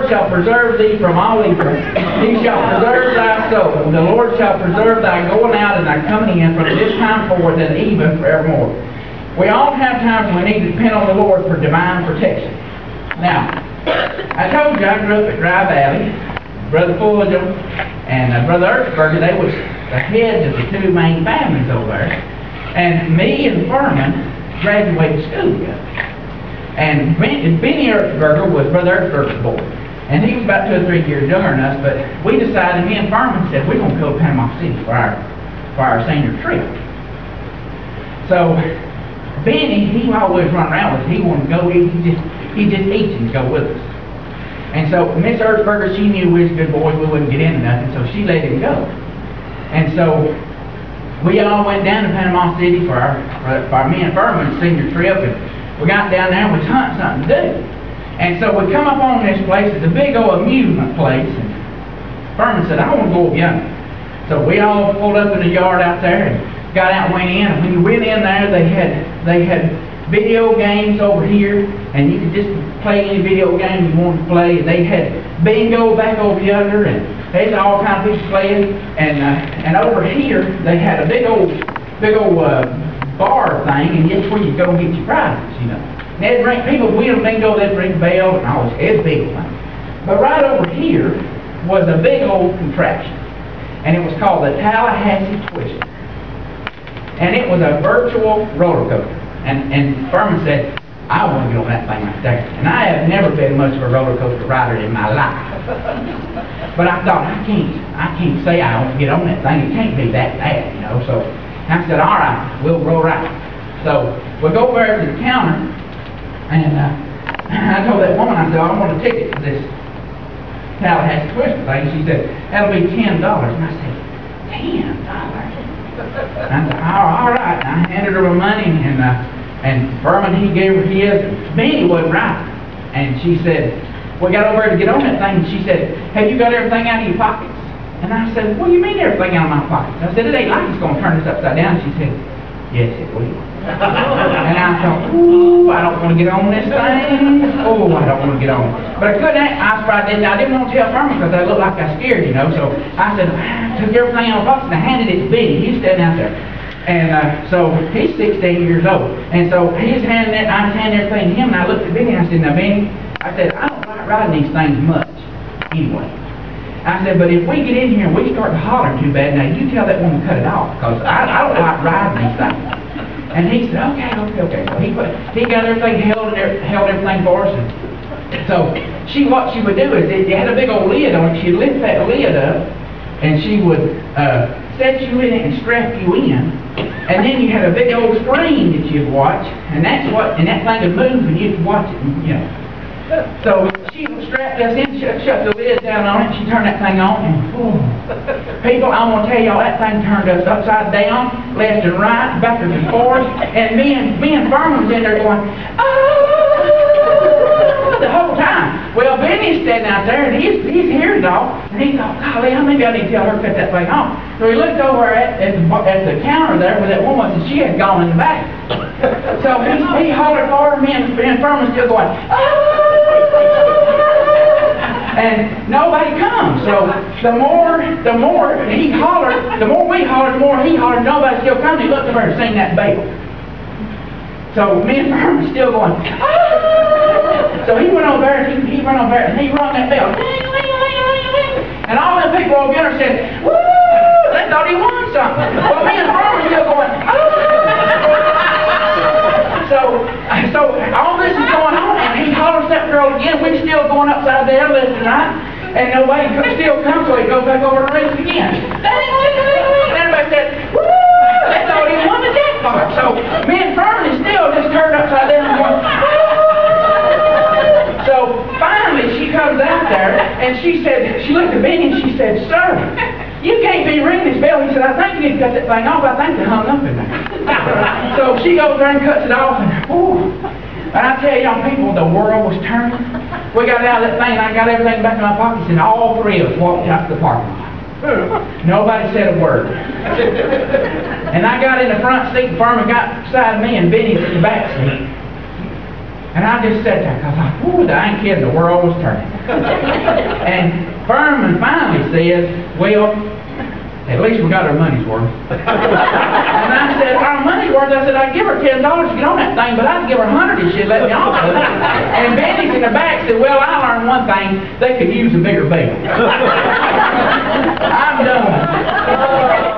shall preserve thee from all evil. He shall preserve thy soul. The Lord shall preserve thy going out and thy coming in from this time forth and even forevermore. We all have times when we need to depend on the Lord for divine protection. Now, I told you I grew up at Dry Valley. Brother Fulghum and Brother Erchburger, they was the heads of the two main families over there. And me and Furman graduated school together. And Benny Erchburger was Brother Erchburger's boy. And he was about 2 or 3 years younger than us, but we decided, me and Furman said, we're going to go to Panama City for our senior trip. So, Benny, he always run around with us. He wouldn't go, he just itching to go with us. And so, Miss Erchburger, she knew we was good boys, we wouldn't get into nothing, so she let him go. And so, we all went down to Panama City for me and Furman's senior trip, and we got down there and we was hunting something to do. And so we come up on this place, it's a big old amusement place, and Furman said, I want to go up yonder. So we all pulled up in the yard out there and got out and went in, and when you went in there, they had video games over here, and you could just play any video game you wanted to play. They had bingo back over yonder, and there's all kinds of people playing. And over here, they had a big old bar thing, and that's where you go and get your prizes, you know. And they'd bring people win bingo, they'd ring bells, and all this. It's a big thing. But right over here was a big old contraption, and it was called the Tallahassee Twister. And it was a virtual roller coaster. And Furman said, I want to get on that thing right there. And I have never been much of a roller coaster rider in my life. But I thought, I can't say I want to get on that thing. It can't be that bad, you know. So I said, all right, we'll roll right. So we go over to the counter, and I told that woman, I said, I want a ticket for this Tallahassee Twister thing. She said, that'll be $10. And I said, $10? I said, all right. And I handed her my money, and Furman, he gave her his. Benny wasn't right. And she said, we got over there to get on that thing, and she said, have you got everything out of your pockets? And I said, what do you mean everything out of my pockets? I said, it ain't like it's going to turn this upside down. She said, yes, it will. And I thought, ooh, I don't want to get on this thing. Oh, I don't want to get on. But I couldn't act. I didn't want to tell Furman because I looked like I scared, you know. So I said, I took everything out of my pockets and I handed it to Benny. He's standing out there. And so he's 16 years old. And so he's handing it, I was handing everything to him, and I looked at Benny and I said, now Benny, I said, I don't like riding these things much anyway. I said, but if we get in here and we start hollering too bad, now you tell that woman to cut it off, because I don't like riding these things. And he said, okay. So he got everything, held everything for us. And so what she would do is, it had a big old lid on it. She'd lift that lid up, and she would set you in it and strap you in. And then you had a big old screen that you'd watch, and that thing would move, and you'd watch it, you know. So she strapped us in, shut the lid down on it, she turned that thing on, and people, I'm going to tell y'all, that thing turned us upside down, left and right, backwards and forwards, and me and Furman was in there going, oh, the whole time. Well, Benny's standing out there, and he's hearing it all, and he thought, golly, maybe I need to tell her to cut that thing off. So he looked over at the counter there where that woman was, and she had gone in the back. So he hollered for her, me and Furman still going, oh! And nobody comes. So the more he hollered, the more we hollered, the more he hollered, nobody still comes. He looked over and seen that bell. So me and Furman still going, ah! So he went over there and he rung that bell. And all them people over there said, woo! They thought he won something. Well, me and Furman still going, ah! So all this is going on, and he hollers that girl again. We're still going upside down left and right, and nobody still comes, so he goes back over the roof again. And everybody said, woo! They thought he won the jackpot. So me and Furman is still just turned upside down and going, woo! So finally she comes out there, and she looked at Benny and she said, sir, you can't be ringing this bell. He said, I think you need to cut that thing off. I think they hung up in there. So she goes there and cuts it off, and whew. And I tell y'all, people, the world was turning. We got out of that thing, and I got everything back in my pockets, and all three of us walked out to the parking lot. Nobody said a word. And I got in the front seat, and Furman got beside me, and Benny's in the back seat. And I just sat there, because I thought, I ain't kidding, the world was turning. And Furman finally says, well, at least we got our money's worth. And I said, our money's worth? I said, I'd give her $10 to get on that thing, but I'd give her $100 if she'd let me off of it. And Benny's in the back said, well, I learned one thing, they could use a bigger bail. I'm done.